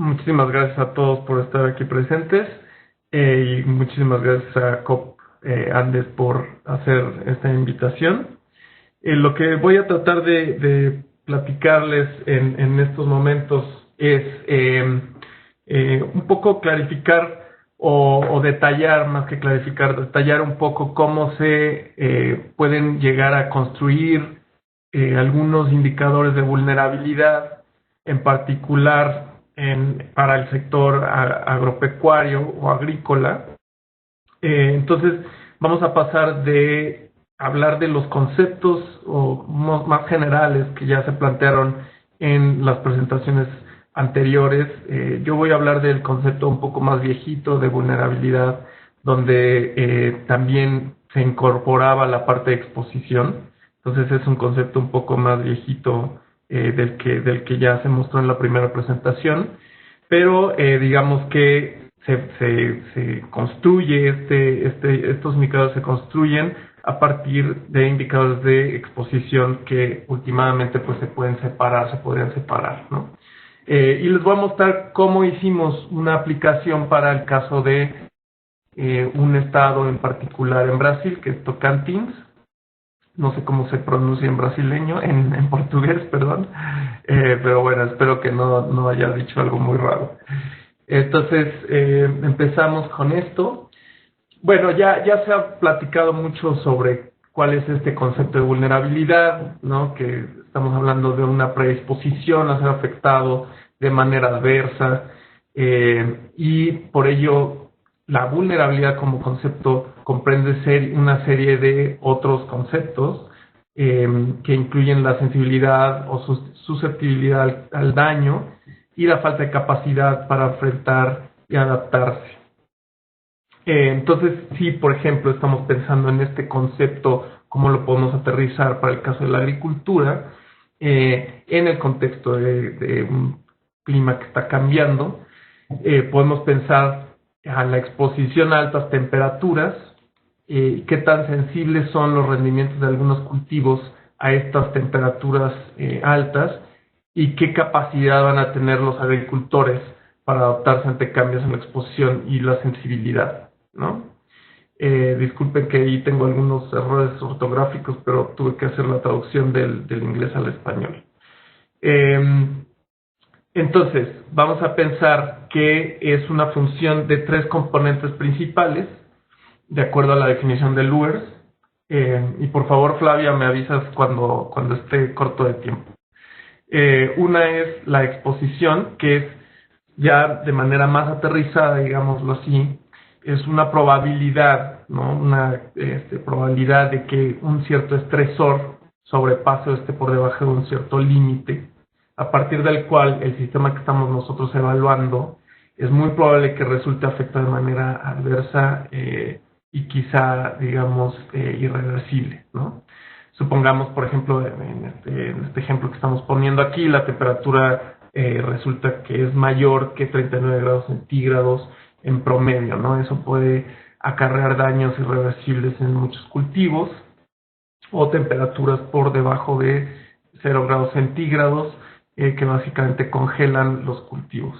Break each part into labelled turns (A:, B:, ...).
A: Muchísimas gracias a todos por estar aquí presentes y muchísimas gracias a COP Andes por hacer esta invitación. Lo que voy a tratar de platicarles en estos momentos es un poco clarificar o detallar, más que clarificar, detallar un poco cómo se pueden llegar a construir algunos indicadores de vulnerabilidad, en particular para el sector agropecuario o agrícola. Entonces, vamos a pasar de hablar de los conceptos más generales que ya se plantearon en las presentaciones anteriores. Yo voy a hablar del concepto un poco más viejito de vulnerabilidad, donde también se incorporaba la parte de exposición. Entonces es un concepto un poco más viejito del que ya se mostró en la primera presentación, pero digamos que se construye estos indicadores se construyen a partir de indicadores de exposición que últimamente pues se podrían separar, ¿no? Y les voy a mostrar cómo hicimos una aplicación para el caso de un estado en particular en Brasil, que es Tocantins. No sé cómo se pronuncia en brasileño, en portugués, perdón, pero bueno, espero que no haya dicho algo muy raro. Entonces, empezamos con esto. Bueno, ya se ha platicado mucho sobre cuál es este concepto de vulnerabilidad, ¿no? Que estamos hablando de una predisposición a ser afectado de manera adversa, y por ello la vulnerabilidad como concepto comprende una serie de otros conceptos que incluyen la sensibilidad o susceptibilidad al daño y la falta de capacidad para enfrentar y adaptarse. Entonces, si por ejemplo estamos pensando en este concepto, cómo lo podemos aterrizar para el caso de la agricultura, en el contexto de un clima que está cambiando, podemos pensar a la exposición a altas temperaturas, qué tan sensibles son los rendimientos de algunos cultivos a estas temperaturas altas y qué capacidad van a tener los agricultores para adaptarse ante cambios en la exposición y la sensibilidad, ¿no? Disculpen que ahí tengo algunos errores ortográficos, pero tuve que hacer la traducción del inglés al español. Entonces, vamos a pensar que es una función de tres componentes principales, de acuerdo a la definición de Luers. Y por favor, Flavia, me avisas cuando esté corto de tiempo. Una es la exposición, que es ya de manera más aterrizada, digámoslo así, es una probabilidad, ¿no? Una probabilidad de que un cierto estresor sobrepase o esté por debajo de un cierto límite, a partir del cual el sistema que estamos nosotros evaluando es muy probable que resulte afectado de manera adversa y quizá, digamos, irreversible, ¿no? Supongamos, por ejemplo, en este ejemplo que estamos poniendo aquí, la temperatura resulta que es mayor que 39 grados centígrados en promedio, ¿no? Eso puede acarrear daños irreversibles en muchos cultivos, o temperaturas por debajo de 0 grados centígrados que básicamente congelan los cultivos.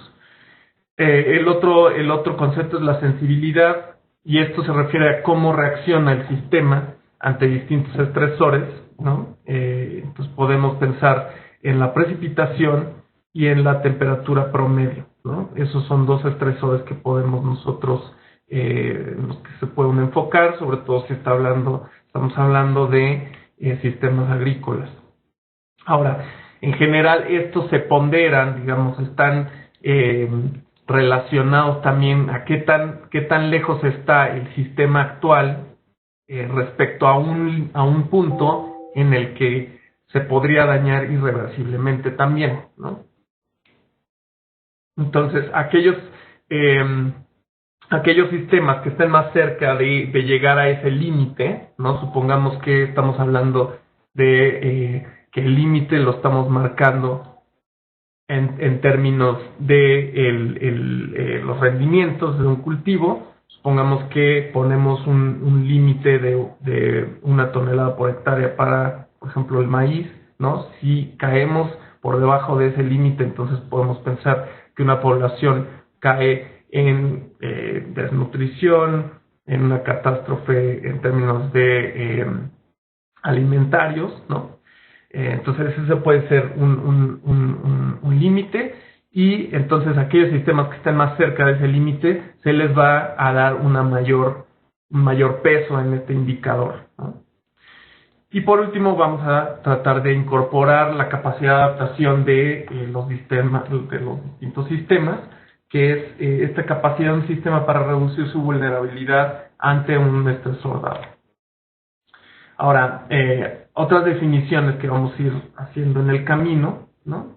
A: El otro concepto es la sensibilidad, y esto se refiere a cómo reacciona el sistema ante distintos estresores, ¿no? Entonces podemos pensar en la precipitación y en la temperatura promedio, ¿no? Esos son dos estresores que podemos nosotros, en los que se pueden enfocar, sobre todo si estamos hablando de sistemas agrícolas. Ahora, en general estos se ponderan, digamos, están relacionados también a qué tan lejos está el sistema actual respecto a un punto en el que se podría dañar irreversiblemente también, ¿no? Entonces, aquellos sistemas que estén más cerca de llegar a ese límite, ¿no? Supongamos que estamos hablando de que el límite lo estamos marcando en términos de los rendimientos de un cultivo. Supongamos que ponemos un límite de 1 tonelada por hectárea para, por ejemplo, el maíz, ¿no? Si caemos por debajo de ese límite, entonces podemos pensar que una población cae en desnutrición, en una catástrofe en términos de alimentarios, ¿no? Entonces ese puede ser un límite, y entonces aquellos sistemas que estén más cerca de ese límite se les va a dar un mayor peso en este indicador, ¿no? Y por último vamos a tratar de incorporar la capacidad de adaptación de los distintos sistemas, que es esta capacidad de un sistema para reducir su vulnerabilidad ante un estresor dado. Ahora, otras definiciones que vamos a ir haciendo en el camino, ¿no?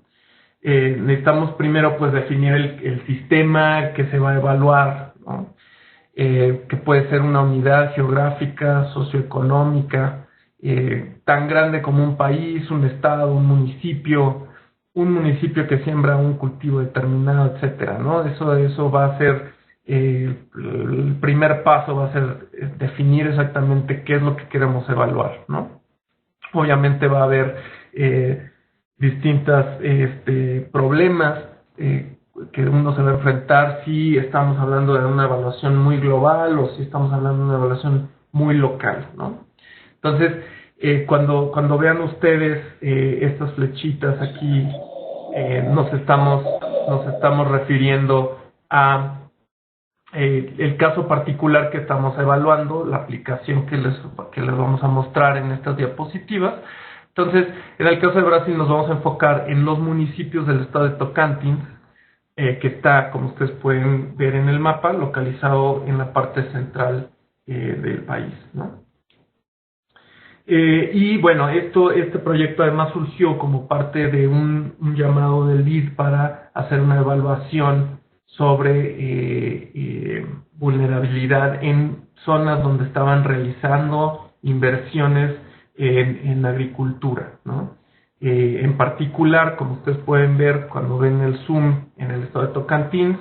A: Necesitamos primero pues definir el sistema que se va a evaluar, ¿no? Que puede ser una unidad geográfica, socioeconómica, tan grande como un país, un estado, un municipio que siembra un cultivo determinado, etcétera, ¿no? Eso va a ser el primer paso, va a ser definir exactamente qué es lo que queremos evaluar, ¿no? Obviamente va a haber distintos problemas que uno se va a enfrentar si estamos hablando de una evaluación muy global o si estamos hablando de una evaluación muy local, ¿no? Entonces, cuando vean ustedes estas flechitas aquí, nos estamos refiriendo a el caso particular que estamos evaluando, la aplicación que les vamos a mostrar en estas diapositivas. Entonces, en el caso de Brasil nos vamos a enfocar en los municipios del estado de Tocantins, que está, como ustedes pueden ver en el mapa, localizado en la parte central del país, ¿no? Y bueno, este proyecto además surgió como parte de un llamado del BID para hacer una evaluación sobre vulnerabilidad en zonas donde estaban realizando inversiones en agricultura, ¿no? En particular, como ustedes pueden ver cuando ven el zoom en el estado de Tocantins,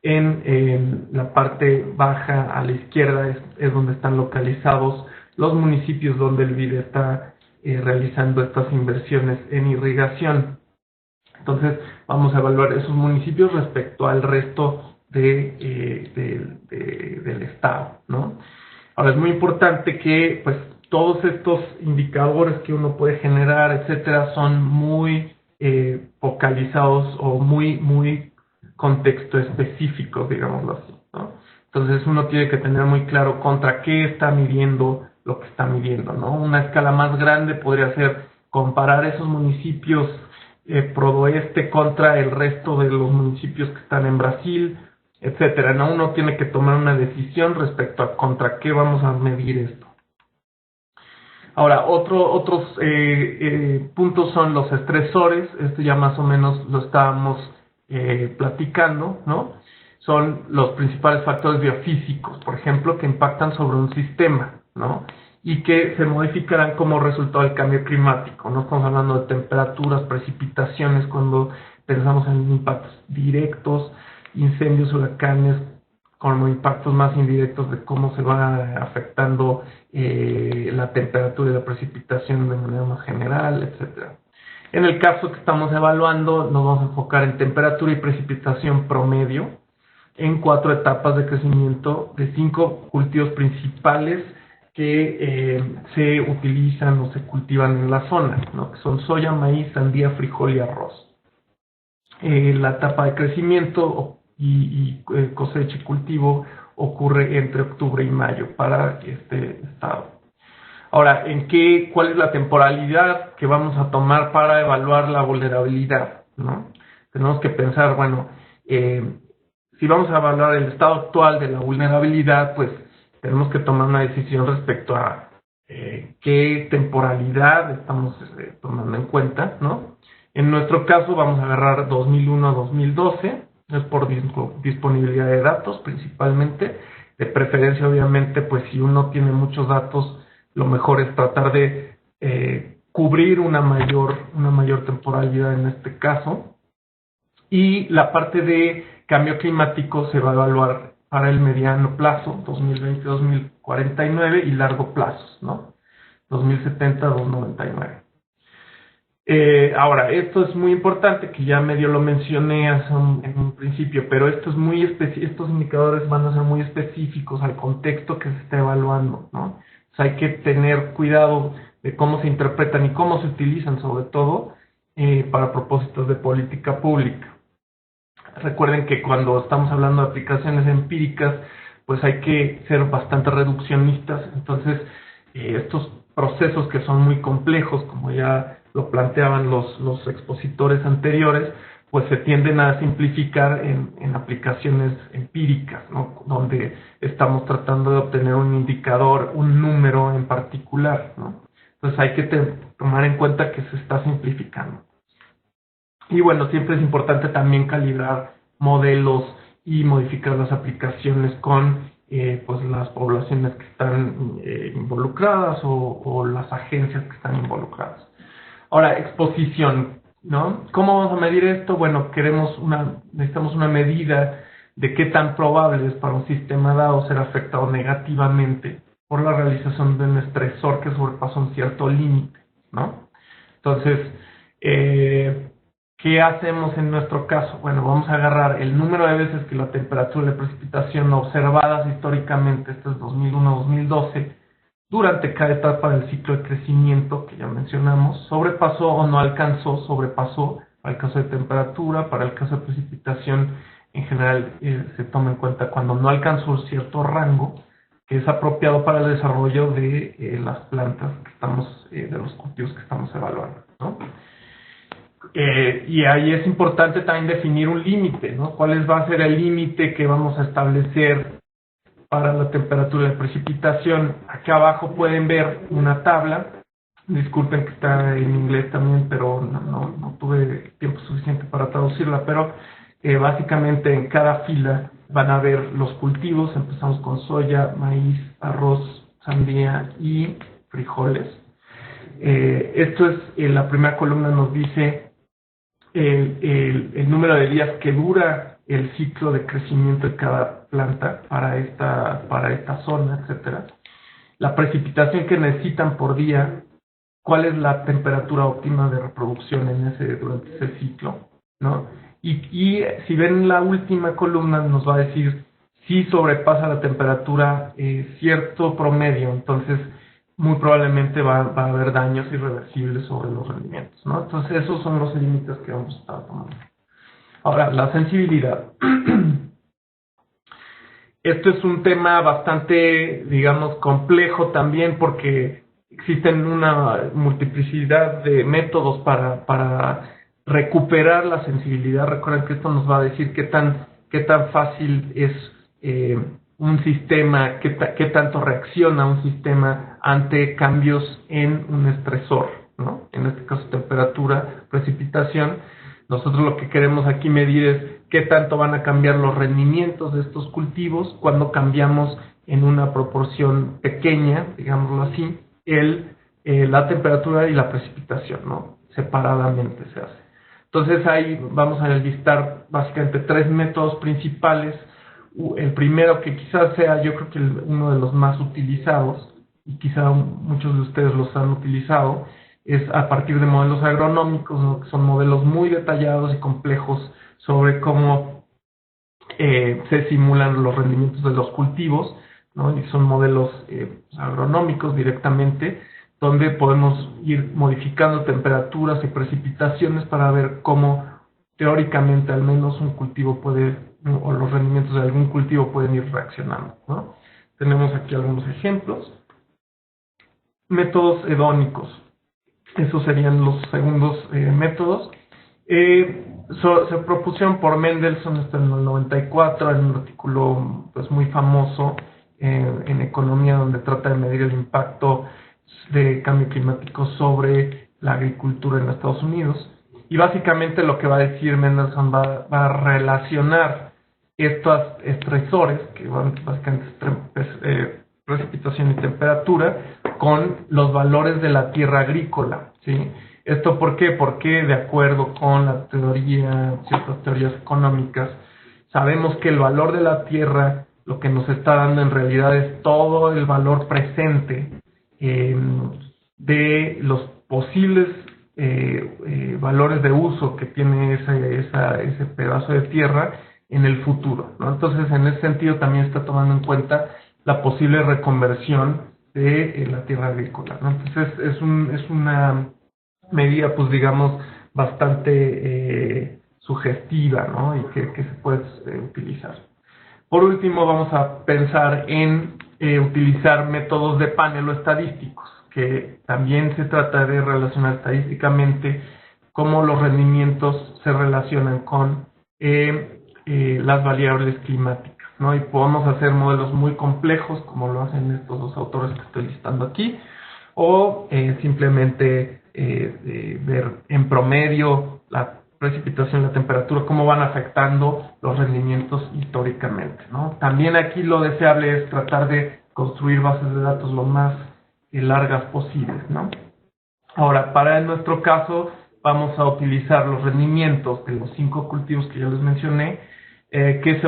A: en la parte baja a la izquierda es donde están localizados los municipios donde el BID está realizando estas inversiones en irrigación. Entonces vamos a evaluar esos municipios respecto al resto del estado, ¿no? Ahora es muy importante que pues todos estos indicadores que uno puede generar, etcétera, son muy focalizados o muy contexto específicos, digámoslo así, ¿no? Entonces uno tiene que tener muy claro contra qué está midiendo lo que está midiendo, ¿no? Una escala más grande podría ser comparar esos municipios prodoeste contra el resto de los municipios que están en Brasil, etcétera, ¿no? Uno tiene que tomar una decisión respecto a contra qué vamos a medir esto. Ahora, otros puntos son los estresores. Esto ya más o menos lo estábamos platicando, ¿no? Son los principales factores biofísicos, por ejemplo, que impactan sobre un sistema, ¿no? Y que se modificarán como resultado del cambio climático. No estamos hablando de temperaturas, precipitaciones, cuando pensamos en impactos directos, incendios, huracanes, como impactos más indirectos de cómo se va afectando la temperatura y la precipitación de manera más general, etcétera. En el caso que estamos evaluando, nos vamos a enfocar en temperatura y precipitación promedio en 4 etapas de crecimiento de 5 cultivos principales que se utilizan o se cultivan en la zona, ¿no? Que son soya, maíz, sandía, frijol y arroz. La etapa de crecimiento y cosecha y cultivo ocurre entre octubre y mayo para este estado. Ahora, ¿cuál es la temporalidad que vamos a tomar para evaluar la vulnerabilidad, ¿no? Tenemos que pensar, bueno, si vamos a evaluar el estado actual de la vulnerabilidad, pues tenemos que tomar una decisión respecto a qué temporalidad estamos tomando en cuenta, ¿no? En nuestro caso vamos a agarrar 2001 a 2012, es por disponibilidad de datos principalmente, de preferencia obviamente, pues si uno tiene muchos datos, lo mejor es tratar de cubrir una mayor temporalidad en este caso. Y la parte de cambio climático se va a evaluar para el mediano plazo, 2020-2049, y largo plazo, ¿no? 2070-2099. Ahora, esto es muy importante, que ya medio lo mencioné en un principio, pero esto es estos indicadores van a ser muy específicos al contexto que se está evaluando, ¿no? O sea, hay que tener cuidado de cómo se interpretan y cómo se utilizan, sobre todo, para propósitos de política pública. Recuerden que cuando estamos hablando de aplicaciones empíricas, pues hay que ser bastante reduccionistas. Entonces, estos procesos que son muy complejos, como ya lo planteaban los expositores anteriores, pues se tienden a simplificar en aplicaciones empíricas, ¿no? Donde estamos tratando de obtener un indicador, un número en particular, ¿no? Entonces hay que tomar en cuenta que se está simplificando. Y bueno, siempre es importante también calibrar modelos y modificar las aplicaciones con pues las poblaciones que están involucradas o las agencias que están involucradas. Ahora, exposición, ¿no? ¿Cómo vamos a medir esto? Bueno, necesitamos una medida de qué tan probable es para un sistema dado ser afectado negativamente por la realización de un estresor que sobrepasa un cierto límite, ¿no? Entonces, ¿qué hacemos en nuestro caso? Bueno, vamos a agarrar el número de veces que la temperatura y la precipitación observadas históricamente, esto es 2001-2012, durante cada etapa del ciclo de crecimiento que ya mencionamos, sobrepasó o no alcanzó, sobrepasó para el caso de temperatura, para el caso de precipitación en general se toma en cuenta cuando no alcanzó un cierto rango que es apropiado para el desarrollo de las plantas que estamos, de los cultivos que estamos evaluando, ¿no? Y ahí es importante también definir un límite, ¿no? ¿Cuál va a ser el límite que vamos a establecer para la temperatura de precipitación? Aquí abajo pueden ver una tabla. Disculpen que está en inglés también, pero no tuve tiempo suficiente para traducirla, pero básicamente en cada fila van a ver los cultivos. Empezamos con soya, maíz, arroz, sandía y frijoles. Esto es, la primera columna nos dice el número de días que dura el ciclo de crecimiento de cada planta para esta zona, etcétera. La precipitación que necesitan por día, cuál es la temperatura óptima de reproducción durante ese ciclo, ¿no? Y si ven la última columna nos va a decir si sobrepasa la temperatura cierto promedio, entonces muy probablemente va a haber daños irreversibles sobre los rendimientos, ¿no? Entonces esos son los límites que vamos a estar tomando. Ahora, la sensibilidad. Esto es un tema bastante, digamos, complejo también porque existen una multiplicidad de métodos para recuperar la sensibilidad. Recuerden que esto nos va a decir qué tan fácil es un sistema, qué tanto reacciona un sistema ante cambios en un estresor, ¿no? En este caso temperatura, precipitación. Nosotros lo que queremos aquí medir es qué tanto van a cambiar los rendimientos de estos cultivos cuando cambiamos en una proporción pequeña, digámoslo así, la temperatura y la precipitación, ¿no? Separadamente se hace. Entonces ahí vamos a listar básicamente tres métodos principales. El primero, que quizás sea yo creo que uno de los más utilizados, y quizá muchos de ustedes los han utilizado, es a partir de modelos agronómicos, ¿no? Que son modelos muy detallados y complejos sobre cómo se simulan los rendimientos de los cultivos, ¿no? Y son modelos agronómicos directamente, donde podemos ir modificando temperaturas y precipitaciones para ver cómo teóricamente al menos un cultivo o los rendimientos de algún cultivo pueden ir reaccionando, ¿no? Tenemos aquí algunos ejemplos. Métodos hedónicos. Esos serían los segundos métodos. Se propusieron por Mendelssohn hasta en el 94 en un artículo pues muy famoso en Economía, donde trata de medir el impacto de cambio climático sobre la agricultura en Estados Unidos. Y básicamente lo que va a decir Mendelssohn va a relacionar estos estresores, que van básicamente precipitación y temperatura, con los valores de la tierra agrícola, ¿sí? ¿Esto por qué? Porque de acuerdo con la ciertas teorías económicas, sabemos que el valor de la tierra lo que nos está dando en realidad es todo el valor presente de los posibles valores de uso que tiene ese pedazo de tierra en el futuro, ¿no? Entonces, en ese sentido también está tomando en cuenta la posible reconversión de la tierra agrícola, ¿no? Entonces, es una medida, pues digamos, bastante sugestiva, ¿no? Y que se puede utilizar. Por último, vamos a pensar en utilizar métodos de panel o estadísticos, que también se trata de relacionar estadísticamente cómo los rendimientos se relacionan con las variables climáticas, ¿no? Y podemos hacer modelos muy complejos, como lo hacen estos dos autores que estoy listando aquí, o simplemente ver en promedio la precipitación y la temperatura, cómo van afectando los rendimientos históricamente, ¿no? También aquí lo deseable es tratar de construir bases de datos lo más largas posibles, ¿no? Ahora, para nuestro caso, vamos a utilizar los rendimientos de los 5 cultivos que ya les mencioné, que se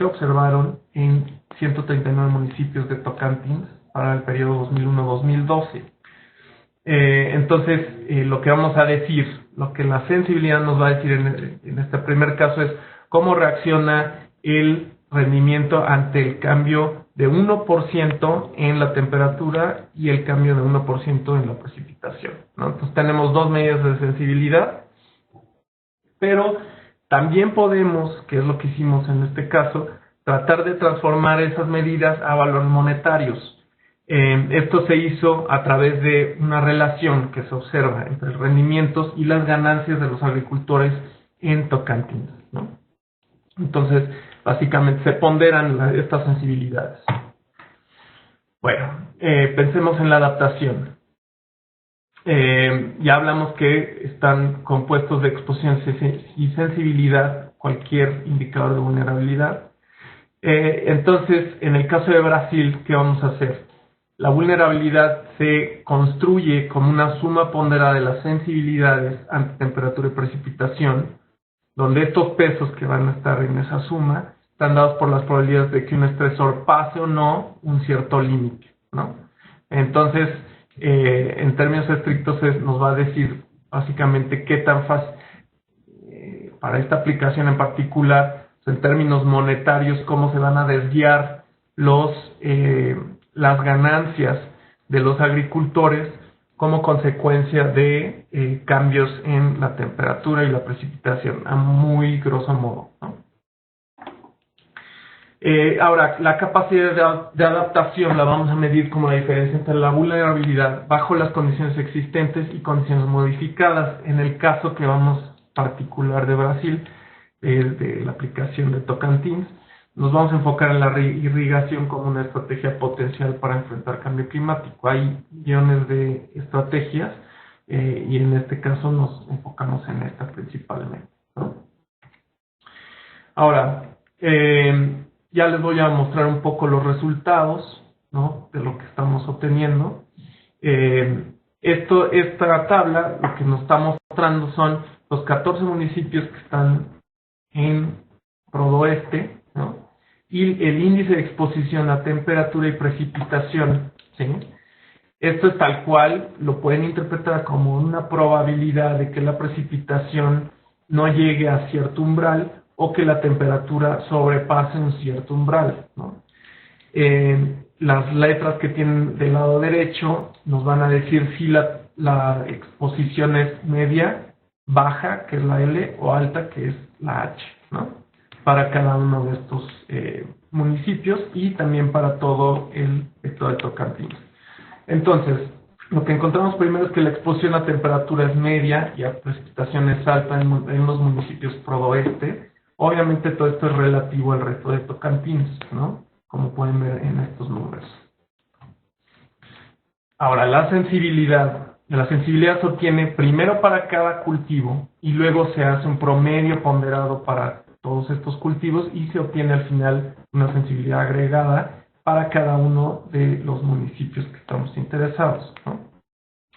A: observaron en 139 municipios de Tocantins para el periodo 2001-2012. Entonces, lo que vamos a decir, lo que la sensibilidad nos va a decir en este primer caso es cómo reacciona el rendimiento ante el cambio de 1% en la temperatura y el cambio de 1% en la precipitación, ¿no? Entonces tenemos dos medidas de sensibilidad, pero también podemos, que es lo que hicimos en este caso, tratar de transformar esas medidas a valores monetarios. Esto se hizo a través de una relación que se observa entre rendimientos y las ganancias de los agricultores en Tocantins, ¿no? Entonces, básicamente se ponderan estas sensibilidades. Bueno, pensemos en la adaptación. Ya hablamos que están compuestos de exposición y sensibilidad, cualquier indicador de vulnerabilidad. Entonces, en el caso de Brasil, ¿qué vamos a hacer? La vulnerabilidad se construye como una suma ponderada de las sensibilidades ante temperatura y precipitación, donde estos pesos que van a estar en esa suma están dados por las probabilidades de que un estresor pase o no un cierto límite, ¿no? Entonces, en términos estrictos nos va a decir básicamente qué tan fácil, para esta aplicación en particular, en términos monetarios, cómo se van a desviar las ganancias de los agricultores como consecuencia de cambios en la temperatura y la precipitación, a muy grosso modo, ¿no? Ahora, la capacidad de adaptación la vamos a medir como la diferencia entre la vulnerabilidad bajo las condiciones existentes y condiciones modificadas. En el caso que vamos particular de Brasil, de la aplicación de Tocantins, nos vamos a enfocar en la irrigación como una estrategia potencial para enfrentar cambio climático. Hay millones de estrategias y en este caso nos enfocamos en esta principalmente, ¿no? Ahora, ya les voy a mostrar un poco los resultados, ¿no?, de lo que estamos obteniendo. Esta tabla lo que nos está mostrando son los 14 municipios que están en Prodoeste, ¿no?, y el índice de exposición a temperatura y precipitación, ¿sí? Esto es tal cual, lo pueden interpretar como una probabilidad de que la precipitación no llegue a cierto umbral o que la temperatura sobrepase un cierto umbral, ¿no? Las letras que tienen del lado derecho nos van a decir si la exposición es media, baja, que es la L, o alta, que es la H, ¿no?, para cada uno de estos municipios y también para todo el estado de Tocantins. Entonces, lo que encontramos primero es que la exposición a temperatura es media y a precipitación es alta en los municipios Prodoeste. Obviamente todo esto es relativo al resto de Tocantins, ¿no?, como pueden ver en estos números. Ahora, la sensibilidad se obtiene primero para cada cultivo y luego se hace un promedio ponderado para todos estos cultivos y se obtiene al final una sensibilidad agregada para cada uno de los municipios que estamos interesados, ¿no?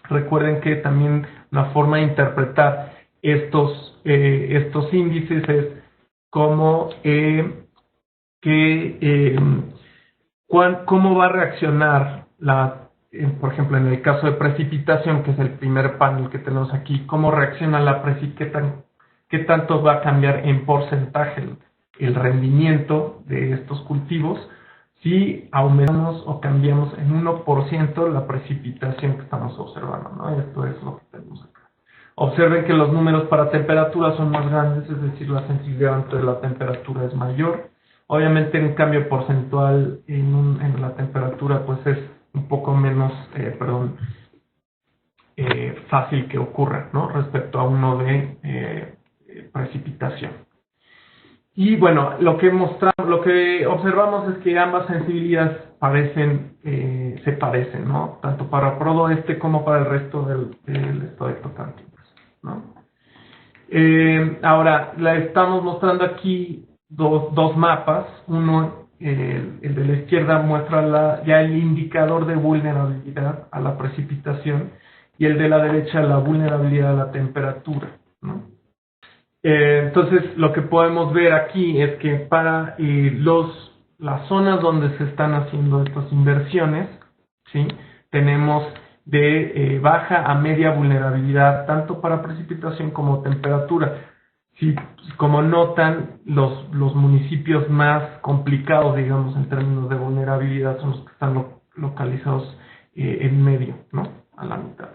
A: Recuerden que también una forma de interpretar estos índices es como cómo va a reaccionar la por ejemplo, en el caso de precipitación, que es el primer panel que tenemos aquí, cómo reacciona la precipitación, qué tanto va a cambiar en porcentaje el rendimiento de estos cultivos si aumentamos o cambiamos en 1% la precipitación que estamos observando, ¿no? Esto es lo que tenemos acá. Observen que los números para temperatura son más grandes, es decir, la sensibilidad ante la temperatura es mayor. Obviamente, un cambio porcentual en la temperatura pues es un poco menos, fácil que ocurra, ¿no? Respecto a uno de precipitación. Y bueno, lo que observamos es que ambas sensibilidades se parecen, ¿no? Tanto para Prodo Este como para el resto del estado de Tocantins, ¿no? Ahora, estamos mostrando aquí dos mapas. Uno, el de la izquierda, muestra ya el indicador de vulnerabilidad a la precipitación, y el de la derecha la vulnerabilidad a la temperatura, ¿no? Entonces, lo que podemos ver aquí es que para las zonas donde se están haciendo estas inversiones, ¿sí?, tenemos de baja a media vulnerabilidad, tanto para precipitación como temperatura. Sí, como notan, los municipios más complicados, digamos, en términos de vulnerabilidad, son los que están localizados en medio, ¿no?, a la mitad.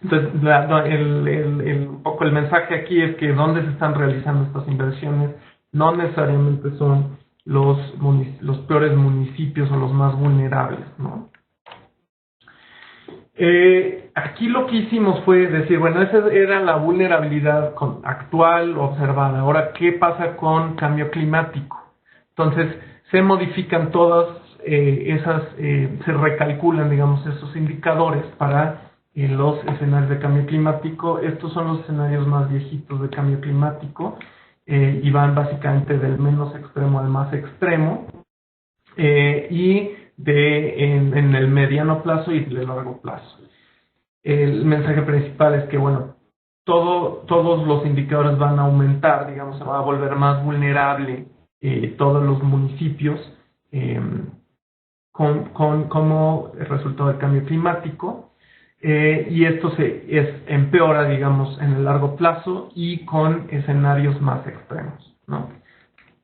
A: Entonces, un poco el mensaje aquí es que donde se están realizando estas inversiones no necesariamente son los peores municipios o los más vulnerables, ¿no? Aquí lo que hicimos fue decir, bueno, esa era la vulnerabilidad actual observada. Ahora, ¿qué pasa con cambio climático? Entonces, se modifican todas se recalculan, digamos, esos indicadores para los escenarios de cambio climático. Estos son los escenarios más viejitos de cambio climático y van básicamente del menos extremo al más extremo, y en el mediano plazo y el largo plazo. El mensaje principal es que, bueno, todos los indicadores van a aumentar, digamos, se va a volver más vulnerable todos los municipios como resultado del cambio climático, y esto empeora, digamos, en el largo plazo y con escenarios más extremos, ¿no?,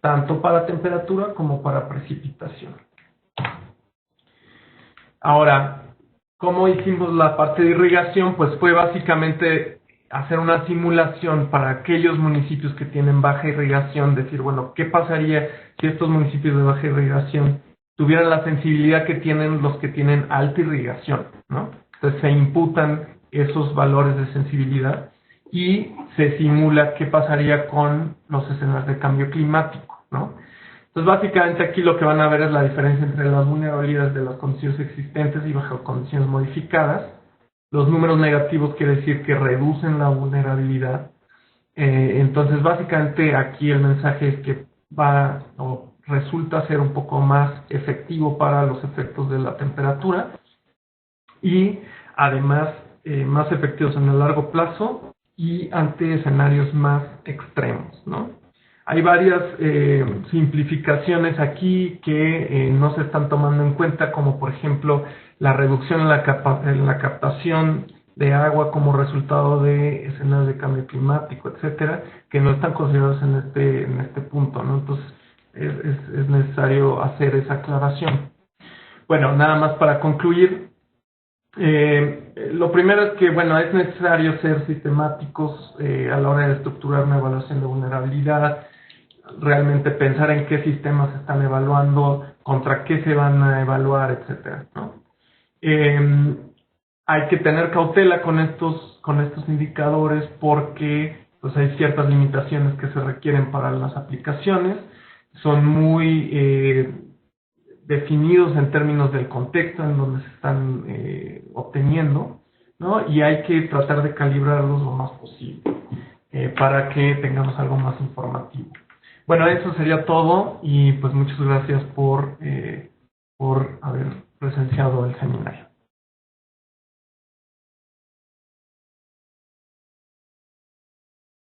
A: tanto para temperatura como para precipitación. Ahora, ¿cómo hicimos la parte de irrigación? Pues fue básicamente hacer una simulación para aquellos municipios que tienen baja irrigación, decir, bueno, ¿qué pasaría si estos municipios de baja irrigación tuvieran la sensibilidad que tienen los que tienen alta irrigación, ¿no? Entonces se imputan esos valores de sensibilidad y se simula qué pasaría con los escenarios de cambio climático, ¿no? Entonces, básicamente aquí lo que van a ver es la diferencia entre las vulnerabilidades de las condiciones existentes y bajo condiciones modificadas. Los números negativos quiere decir que reducen la vulnerabilidad. Entonces, básicamente aquí el mensaje es que resulta ser un poco más efectivo para los efectos de la temperatura y además más efectivos en el largo plazo y ante escenarios más extremos, ¿no? Hay varias simplificaciones aquí que no se están tomando en cuenta, como por ejemplo la reducción en la captación de agua como resultado de escenarios de cambio climático, etcétera, que no están considerados en este punto, ¿no? Entonces es necesario hacer esa aclaración. Bueno, nada más para concluir. Lo primero es que, bueno, es necesario ser sistemáticos a la hora de estructurar una evaluación de vulnerabilidad, realmente pensar en qué sistemas se están evaluando, contra qué se van a evaluar, etcétera, ¿no? Hay que tener cautela con estos indicadores porque pues hay ciertas limitaciones que se requieren para las aplicaciones, son muy definidos en términos del contexto en donde se están obteniendo, ¿no? Y hay que tratar de calibrarlos lo más posible para que tengamos algo más informativo. Bueno, eso sería todo y pues muchas gracias por haber presenciado el seminario.